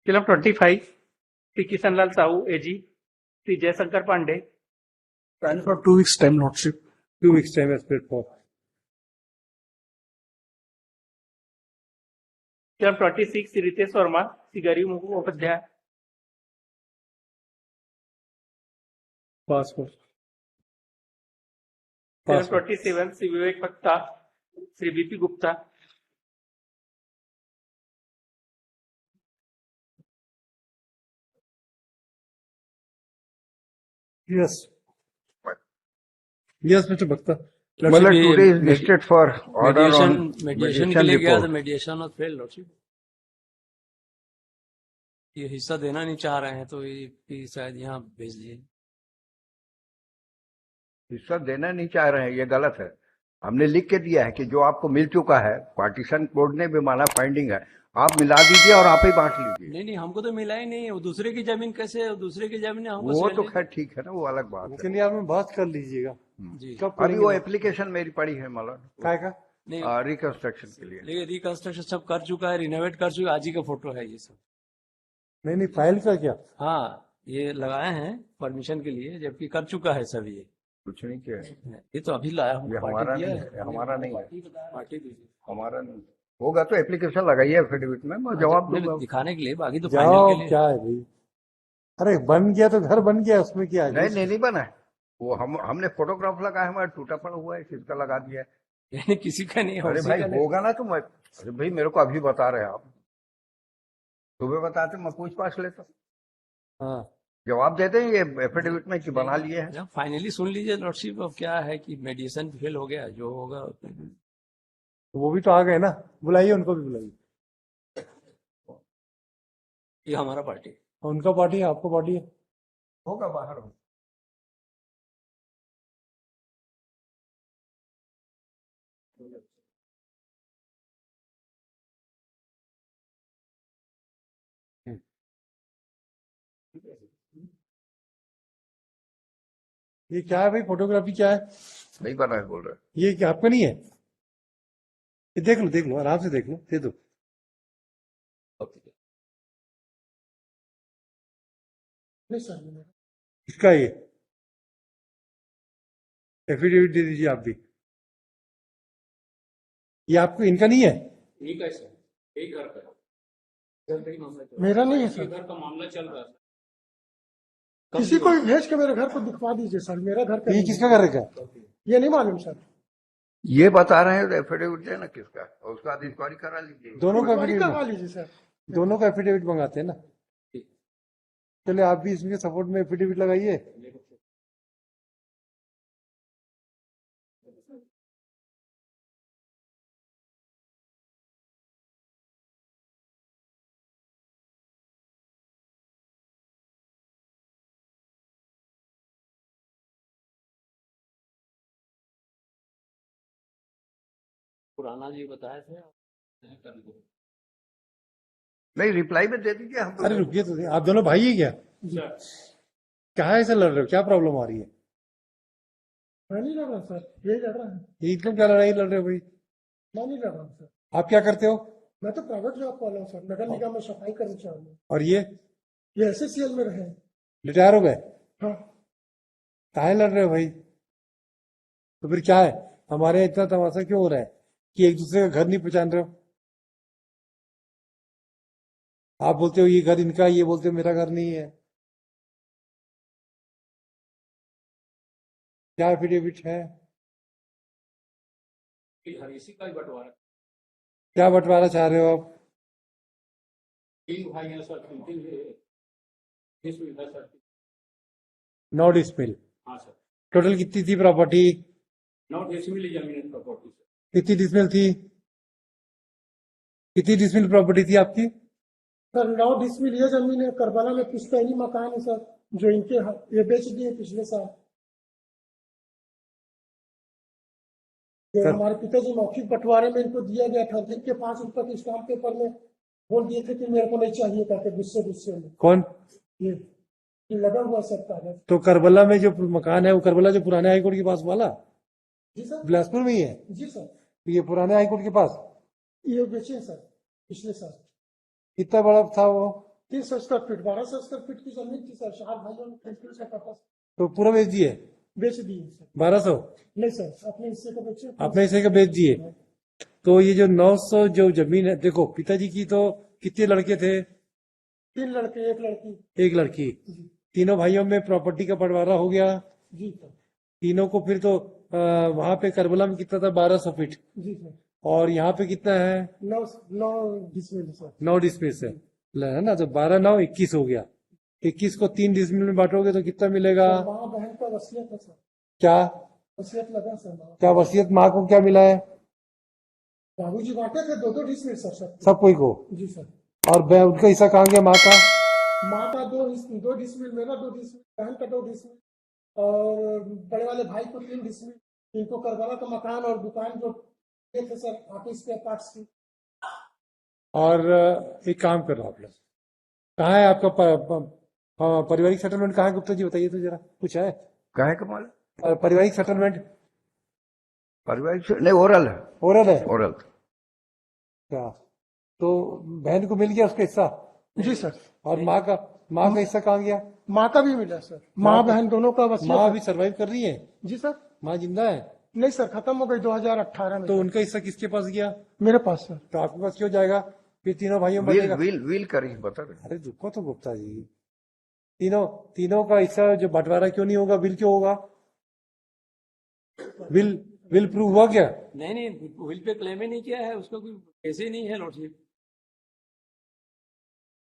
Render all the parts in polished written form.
Film 25 Shri Kishanlal Sahu एजी Shri Jaishankar Pandey And for 2 weeks time, Lordship. 2 weeks time as paid for. Film 26 Shri Ritesh Verma Shri Garib Mukhopadhyay Passport. Film 27 Shri Vivek Bhakta Shri BP Gupta Yes. Yes, Mr. Bhakta. मतलब today is listed for order on mediation के लिए गया report. तो mediation और failed lordship. ये हिस्सा देना नहीं चाह रहे हैं तो ये शायद यहाँ भेज दिए। हिस्सा देना नहीं चाह रहे हैं, ये गलत है। हमने लिख के दिया है कि जो आपको मिल चुका है, पार्टीशन कोर्ट ने भी माना फाइंडिंग है, आप मिला दीजिए और आप ही बांट लीजिए। नहीं हमको तो मिला ही नहीं, वो दूसरे की जमीन कैसे, दूसरे की जमीन हमको वो शेयर तो नहीं। खैर ठीक है ना, वो अलग बात उसके है। लिए आप बात कर लीजिएगा। जी कब अभी वो करेंगे? एप्लीकेशन मेरी पड़ी है मतलब काय का? नहीं रिकंस्ट्रक्शन के लिए। लेकिन रिकंस्ट्रक्शन सब कर चुका है, रिनोवेट कर चुका है, आज ही का फोटो है ये सब। नहीं फाइल का क्या? हाँ ये लगाए हैं परमिशन के लिए, जबकि कर चुका है सब ये। कुछ नहीं किया है। ये तो अभी लाया हूँ, ये पार्टी हमारा दिया नहीं है। है, हमारा नहीं है, पार्टी दीजिए। हमारा नहीं होगा तो एप्लीकेशन लगाइए एफिडेविट में, मैं जवाब नहीं, दूंगा। दिखाने के लिए, बाकी तो फाइनल जाओ के लिए। क्या है भाई? अरे बन गया तो घर बन गया, उसमें क्या है? नहीं बना है वो, हमने फोटोग्राफ लगाया, हमारा टूटा पड़ा हुआ है, किसका लगा दिया है। यानी किसी का नहीं है, अरे उसी भाई का नहीं। होगा ना तो मैं, अरे भाई मेरे को अभी बता रहे हैं आप, सुबह बताते मैं पूछताछ लेता, हाँ जवाब देते हैं ये एफिडेविट में कि बना लिए हैं। फाइनली सुन लीजिए लॉर्डशिप, अब क्या है कि मेडिएशन फेल हो गया, जो होगा। वो भी तो आ गए ना, बुलाइए उनको भी बुलाइए। ये हमारा पार्टी, उनका पार्टी है, आपको पार्टी है। होगा बाहर हो। ये क्या है भाई? फोटोग्राफी क्या है? नहीं बना है बोल रहे। ये क्या आपका नहीं है? ये देख लो आराम से देख लो, दे दो। इसका ये एफिडेविट दे दीजिए आप भी। ये आपको इनका नहीं है? ये कैसे, एक घर का मेरा नहीं है सर, घर का मामला चल रहा है। किसी को भी भेज के मेरे घर को दिखवा दीजिए सर, मेरा घर का ये नहीं किसका घर है? है। ये नहीं मालूम सर। ये बता रहे हैं तो एफिडेविट देना किसका, और उसका बाद इंक्वायरी करा लीजिए। दोनों का इंक्वायरी करवा एफिडेविट, लीजिए सर। दोनों का एफिडेविट मंगाते हैं ना। चलिए आप भी इसमें सपोर्ट में एफिडेविट लगाइए। पुराना जी बताए थे, नहीं रिप्लाई में दे दीजिए हम। अरे रुकिए तो, आप दोनों भाई है क्या? क्या ऐसे लड़ रहे हो? क्या प्रॉब्लम आ रही है? मैं नहीं लड़ रहा सर, ये लड़ रहा है। ये एकदम क्या लड़ाई लड़ रहे हो भाई? मैं नहीं लड़ रहा हूँ सर, आप क्या करते हो? मैं तो प्राइवेट जॉब वाला हूँ सर, नगर निगम में सफाई कर्मचारी हूँ। और ये SSCL में रहे। रिटायर हो गए? हाँ काहे लड़ रहे हो भाई? तो फिर क्या है? हमारे यहाँ इतना तमाशा क्यों हो रहा है कि एक दूसरे का घर नहीं पहचान रहे हो? आप बोलते हो ये घर इनका, ये बोलते हो मेरा घर नहीं है। क्या एफिडेविट है? इसी का ही बंटवारा। क्या बंटवारा चाह रहे हो आप? 3 भाई हैं सर, 3 सर। 9 डिसमिल। हाँ सर, टोटल कितनी थी प्रॉपर्टी? 9 डिसमिल जमीन प्रॉपर्टी सर। कितनी डिसमिल थी? कितनी डिसमिल प्रॉपर्टी थी आपकी? सर, 9 डिसमिल ये जमीन है, करबला में पुश्तैनी मकान है सर, जो इनके ये बेच दिए पिछले साल। जो हमारे पिताजी मौखिक बंटवारे में इनको दिया गया था, जिनके 5 रुपए के स्टाम्प पेपर में बोल दिए थे कि मेरे को नहीं चाहिए, कहते गुस्से में। कौन? ये लगा हुआ सर कागज। तो करबला में जो मकान है, वो करबला जो पुराने हाईकोर्ट के पास वाला जी सर, बिलासपुर में ही है? जी सर, ये पुराने हाईकोर्ट के पास ये बेचे सर पिछले साल। कितना बड़ा था वो? 300 स्क्वायर फीट 1200 स्क्वायर फीट की जमीन थी सर, 4 भाइयों ने खरीद से कटा तो पूरा बेच दिए बेच दिए सर। 1200 नहीं सर, अपने हिस्से को बेचे। अपने हिस्से का बेच दिए। तो ये जो 900 जो जमीन है, देखो पिताजी की तो कितने लड़के थे? 3 लड़के 1 लड़की। एक लड़की। तीनों भाइयों में प्रॉपर्टी का बंटवारा हो गया। जी सर। तीनों को फिर तो वहां पे करबला में कितना था? 1200 फीट। जी सर। और यहाँ पे कितना है? 9 डिसमिल सर। 9 डिसमिल है है ना? तो 12 9 21 हो गया। 21 को 3 डिसमिल में बांटोगे तो कितना मिलेगा? माँ बहन का वसीयत है सर। क्या वसीयत लगा सर। क्या वसीयत? माँ को क्या मिला है? बाबूजी बांटे थे 2 डिसमिल सर सब। सब कोई को। जी सर। और उनका हिस्सा कहाँ गया माँ का? माँ का 2 डिसमिल, मेरा 2 डिसमिल, बहन का 2 डिसमिल, और बड़े वाले भाई को 3 डिसमिल। इनको करबला का मकान और दुकान जो ये थे सर, ऑफिस के पार्ट्स की। और एक काम करो आप लोग, कहाँ है आपका पारिवारिक सेटलमेंट कहाँ है? गुप्ता जी बताइए तो जरा, कुछ है? कहे कमाल पारिवारिक सेटलमेंट पारिवारिक नहीं, ओरल है। ओरल है ओरल क्या? तो बहन को मिल गया उसका हिस्सा? जी सर। और माँ का हिस्सा कहाँ गया? माँ का भी मिला सर, माँ बहन दोनों का माँ वसीयत। अभी सरवाइव कर रही है? जी सर। माँ जिंदा है? नहीं सर, खत्म हो गई 2018 में। तो उनका हिस्सा किसके पास गया? मेरे पास सर। तो आपके पास क्यों जाएगा? फिर तीनों भाइयों में विल बचेगा। विल विल करी बता रहे। अरे रुको तो गुप्ता जी, तीनों का हिस्सा जो बंटवारा क्यों नहीं होगा? विल क्यों होगा? विल प्रूव हुआ क्या? नहीं नहीं, विल पे क्लेम ही नहीं किया है, उसका कोई कैसे ही नहीं है लॉर्डशिप।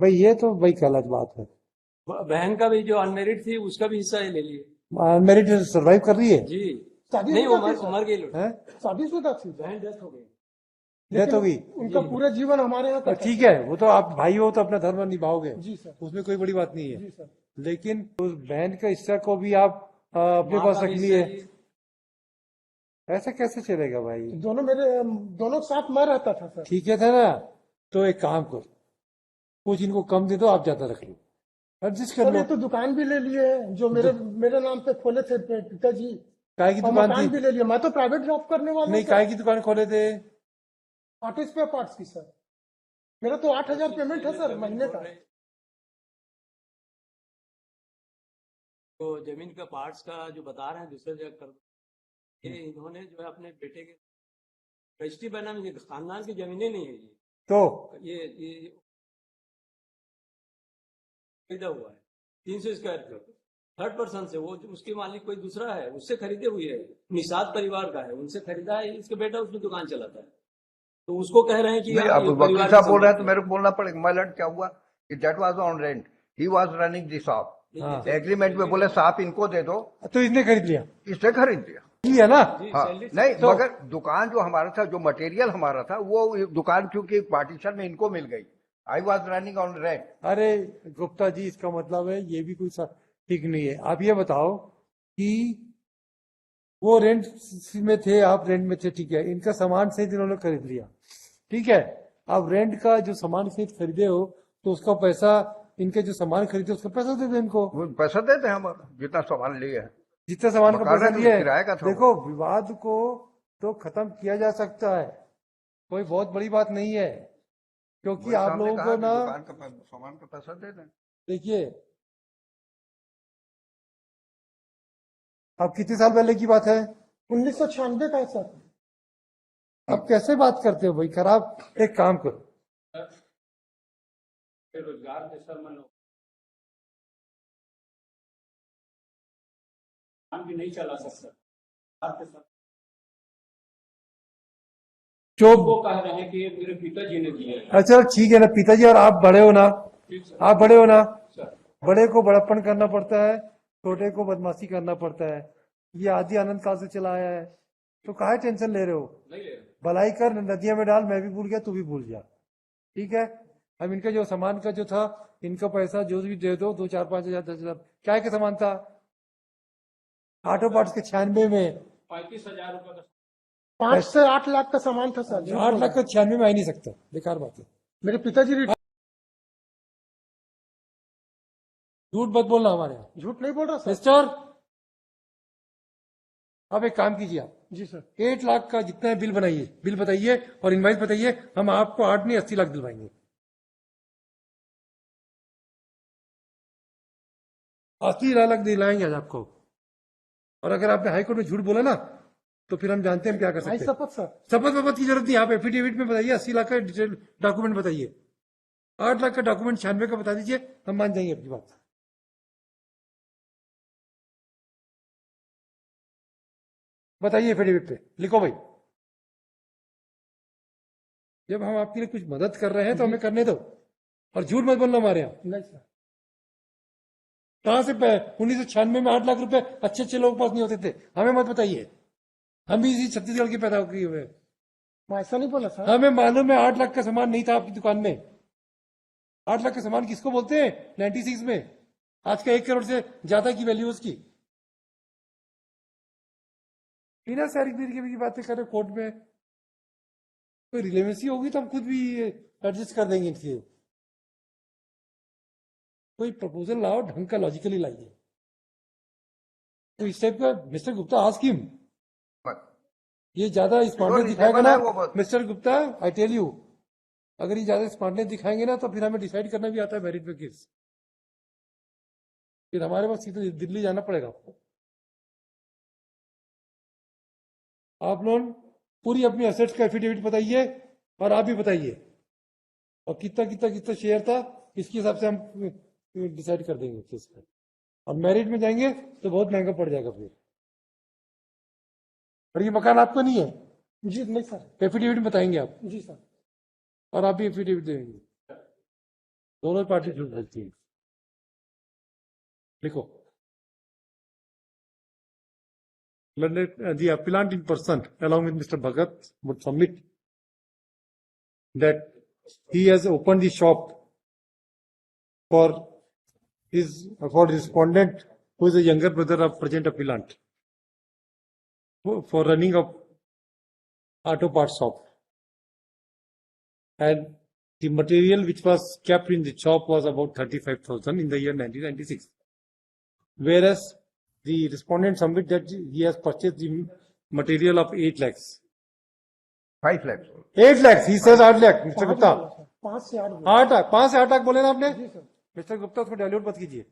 भाई ये तो भाई गलत बात है। बहन का भी जो अनमेरिड थी उसका भी हिस्सा ही ले लिए। मेरिट सरवाइव कर रही है? जी शादी नहीं, शुदा थी सर। उमर गई लड़की। हैं? शादीशुदा थी। बहन डेथ हो गई। डेथ हो गई? उनका पूरा जीवन हमारे यहाँ तो कटा। ठीक है, वो तो आप भाई हो तो अपना धर्म निभाओगे, जी सर। उसमें कोई बड़ी बात नहीं है। जी सर। लेकिन उस बहन का हिस्सा को भी आप अपने माँ पास का रख भी लिए, हिस्सा ही- ऐसा कैसे चलेगा भाई? दोनों साथ मैं रहता था सर। ठीक है था ना? तो एक काम करो, कुछ इनको कम दे दो, आप ज्यादा रख लो, एडजस्ट कर सर लो। ये तो दुकान भी ले लिए जो मेरे नाम पे खोले थे पिताजी, काय की और दुकान मकान थी? भी ले लिया। मैं तो प्राइवेट जॉब करने वाला नहीं, हूँ काय की दुकान खोले थे? आर्टिस्ट पे पार्ट्स की सर। मेरा तो 8,000 पेमेंट है सर महीने का। तो जमीन का पार्ट्स का जो बता रहे हैं दूसरे जगह कर, ये इन्होंने जो है अपने बेटे के रजिस्ट्री बना में, खानदान की जमीनें नहीं है ये। तो ये खरीदा हुआ है 300 स्क्वायर फीट थर्ड पर्सन से, वो उसके मालिक कोई दूसरा है, उससे खरीदे हुई है। निषाद परिवार का है, उनसे खरीदा है। इसका बेटा उसमें दुकान चलाता है, तो उसको कह रहे हैं कि नहीं, आप अब ये वकील परिवार साहब की बोल रहे हैं तो संपत्ति मेरे को बोलना पड़ेगा। माय लॉर्ड क्या हुआ कि that was on rent, he was running the shop. हाँ। एग्रीमेंट में बोले शॉप इनको दे दो, तो इसने खरीद लिया? इससे खरीद दिया। लिया ना? जी, हाँ सैलरी से- नहीं, तो- मगर दुकान जो हमारा था, जो मटेरियल हमारा था, वो दुकान क्योंकि पार्टीशन में इनको मिल गई। I was running on rent. अरे गुप्ता जी, इसका मतलब है ये भी कोई ठीक नहीं है। आप ये बताओ कि वो रेंट में थे, आप रेंट में थे, ठीक है, इनका सामान सहित इन्होंने खरीद लिया, ठीक है। अब रेंट का जो सामान सहित खरीदे हो तो उसका पैसा, इनके जो सामान खरीदे उसका पैसा दे दो इनको। वो पैसा देते हैं हमारा, जितना सामान लिए है। जितना सामान का मकान पैसा है तो दिया है। किराए का था वो। देखो, विवाद को तो खत्म किया जा सकता है, कोई बहुत बड़ी बात नहीं है, क्योंकि वही आप सामने लोगों कहा को कि ना, दुकान का सामान का पैसा दे दें। देखिए अब कितने साल पहले की बात है? 1996 का है सर। अब कैसे बात करते हो भाई? खराब। एक काम करो, बेरोजगार के सर मनो काम भी नहीं चला सकता। आपके सर जो वो कह रहे हैं कि ये मेरे पिताजी ने दिए हैं। अच्छा ठीक है ना, पिताजी, और आप बड़े हो ना, ठीक सर। आप बड़े हो ना, सर बड़े को बड़प्पन करना पड़ता है, छोटे को बदमाशी करना पड़ता है। ये आदि अनंत काल से चला आया है, तो काहे टेंशन ले रहे हो? नहीं ले रहे। भलाई कर, नदिया में डाल, मैं भी भूल गया, तू भी भूल जा, ठीक है। अब इनका जो सामान का जो था, इनका पैसा जो भी दे दो, 2 4 5 हजार 10 हजार, क्या है का सामान था? ऑटो पार्ट्स के 96 में 35,000 रुपए का 5 से 8 लाख का सामान था सर। 8 लाख का 96 में आ ही नहीं सकता, बेकार बात है। मेरे पिताजी झूठ मत बोलना हमारे यहाँ, झूठ नहीं बोल रहा सर। सिस्टर। अब एक काम कीजिए, आप जी सर। 8 लाख का जितना है बिल बनाइए, बिल बताइए और इनवाइस बताइए, हम आपको 8 नहीं 80 लाख दिलवाएंगे। असली लालच दिलाएंगे आज आपको। और अगर आपने हाईकोर्ट में झूठ बोला ना तो फिर हम जानते हैं हम क्या कर भाई सकते हैं। शपथ सर। शपथ वपथ की जरूरत नहीं, आप एफिडेविट में बताइए 80 लाख का डिटेल डॉक्यूमेंट बताइए, 8 लाख का डॉक्यूमेंट 96 का बता दीजिए, हम मान जाएंगे अपनी बात। बताइए एफिडेविट पे लिखो भाई। जब हम आपके लिए कुछ मदद कर रहे हैं तो हमें करने दो, और झूठ मत बोलना हमारे यहाँ। नहीं सर। कहां से 1996 में 8 लाख रुपए अच्छे अच्छे लोगों के पास नहीं होते थे, हमें मत बताइए। हम भी इसी छत्तीसगढ़ के पैदा किए हुए हैं। मैं ऐसा नहीं बोला सर। हमें मालूम है 8 लाख का सामान नहीं था आपकी दुकान में। 8 लाख का सामान किसको बोलते हैं 96 में? आज का 1 करोड़ से ज्यादा की वैल्यू उसकी। बिना सारी की बातें करें कोर्ट में, कोई रिलेवेंसी होगी तो हम खुद भी एडजस्ट कर देंगे इनसे। कोई प्रपोजल लाओ, ढंग का लॉजिकली लाइए। तो इस टाइप का मिस्टर गुप्ता आस्क हिम, ये ज्यादा स्मार्टनेस दिखाएगा ना mister Gupta, I tell you, अगर ये ज्यादा स्मार्टनेस दिखाएंगे ना तो फिर हमें डिसाइड करना भी आता है मेरिट पे केस। फिर हमारे पास सीधे दिल्ली जाना पड़ेगा आपको। आप लोग पूरी अपनी एसेट्स का एफिडेविट बताइए और आप भी बताइए, और कितना कितना कितना शेयर था इसके हिसाब से हम डिसाइड कर देंगे केस को। और मैरिट में जाएंगे तो बहुत महंगा पड़ जाएगा फिर। और ये मकान आपको नहीं है, जी नहीं सर। एफिडेविट बताएंगे आप, जी सर। और आप भी एफिडेविट देंगे। दोनों पार्टी झूठ बोलती है। लिखो, the appellant in person along with Mr. Bhagat would submit that he has opened the shop for respondent who is a younger brother of present appellant for running of auto parts shop, and the material which was kept in the shop was about 35,000 in the year 1996, whereas the respondent submit that he has purchased the material of 8 lakhs. 5 lakhs. 8 lakhs, he says 8 lakh, Mr. Gupta. 5 से 8 5 से 8 लाख बोले ना आपने? जी sir. Mister Gupta उसको dilute मत कीजिए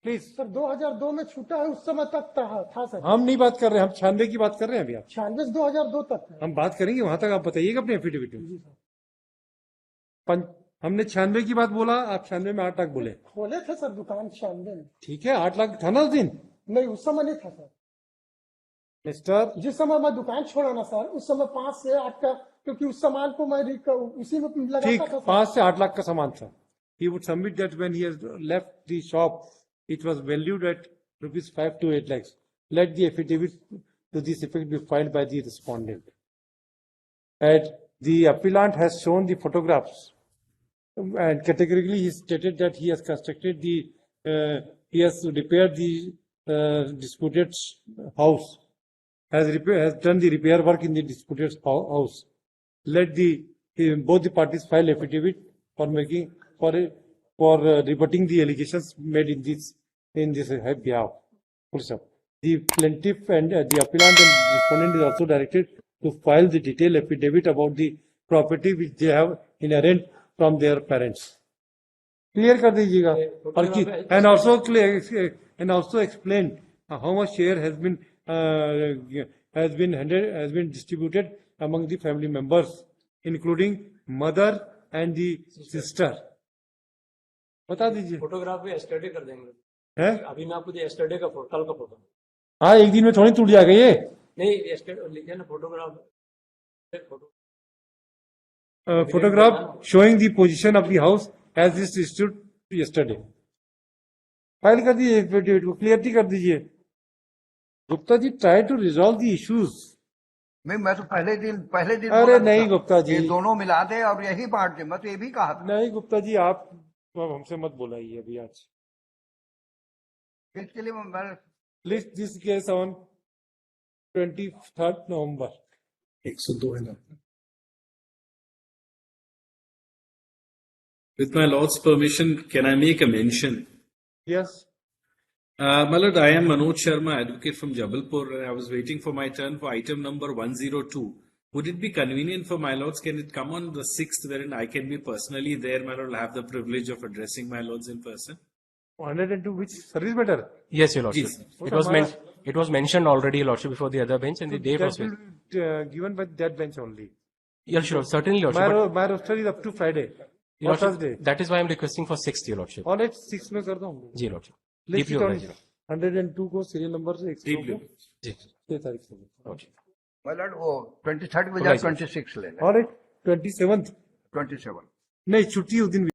please. Sir 2002 में छूटा है, उस समय तक था सर। हम नहीं बात कर रहे हैं, हम 96 की बात कर रहे हैं अभी। आप 96 2002 तक है। हम बात करेंगे वहां तक, आप बताइएगा अपने एफिडेविट में। जी सर। हमने 96 की बात बोला, आप 96 में 8 लाख बोले। खोले थे सर दुकान 96 में। ठीक है, 8 लाख था ना उस दिन? नहीं उस समय नहीं था सर। मिस्टर, जिस समय मैं दुकान छोड़ा ना सर, उस समय 5 से 8 का, क्योंकि उस सामान को मैं उसी में ठीक, लगाता था। 5 से 8 लाख का सामान था। He would submit that when he has left the shop, it was valued at rupees 5 to 8 lakhs. Let the affidavit to this effect be filed by the respondent. And the appellant has shown the photographs, and categorically he stated that he has constructed he has repaired the disputed house, has done the repair work in the disputed house. Let both the parties file affidavit for rebutting the allegations made in this behalf. The plaintiff and the appellant and respondent is also directed to file the detailed affidavit about the property which they have inherent from their parents. Clear कर दीजिएगा। और and also explain how much share has been distributed among the family members, including mother and the sister. बता दीजिए। Photograph भी yesterday कर देंगे। है अभी मैं आपको एस्टरडे का कल का फोटो। हाँ, एक दिन में थोड़ी टूट जाएगा ये। नहीं एस्टरडे लिखे ना photograph. Photograph showing the position of the house as this stood yesterday. File कर दीजिए, एफिडेविट को क्लियरिटी कर दीजिए। Gupta ji, try to resolve the issues. मैं तो पहले दिन अरे बोला नहीं था, गुप्ता जी, ये दोनों मिला दे और यही बांट दे, मैं तो ये भी कहा था। नहीं गुप्ता जी, आप हमसे मत बोलाइए अभी। आज इसके लिए मैं लिस्ट दिस केस ऑन 23 नवंबर। 102 है ना। With my lord's permission, can I make a mention? Yes, My lord, I am Manoj Sharma, advocate from Jabalpur, and I was waiting for my turn for item number 102. Would it be convenient for my lords? Can it come on the 6th, wherein I can be personally there? My lord will have the privilege of addressing my lords in person. 102 which service matter? Yes, Your Lordship. Yes. It was mentioned already, Your Lordship, before the other bench, and the date That was will be given by that bench only. Your Lordship, certainly, Your Lordship. but- My roster is up to Friday Your or Lordship, Thursday. that is why I'm requesting for 6th, Your Lordship. All right, 6 में कर दो. जी, Lordship. Let's Deeply sit on obliged, Your Lordship. 102 को serial number से 100 Deeply को obliged. जी, 6 तारीख से. Lordship. My lord, वो 23rd बजाय 26 ले लें, All right, 27th 27। नहीं छुट्टी उस दिन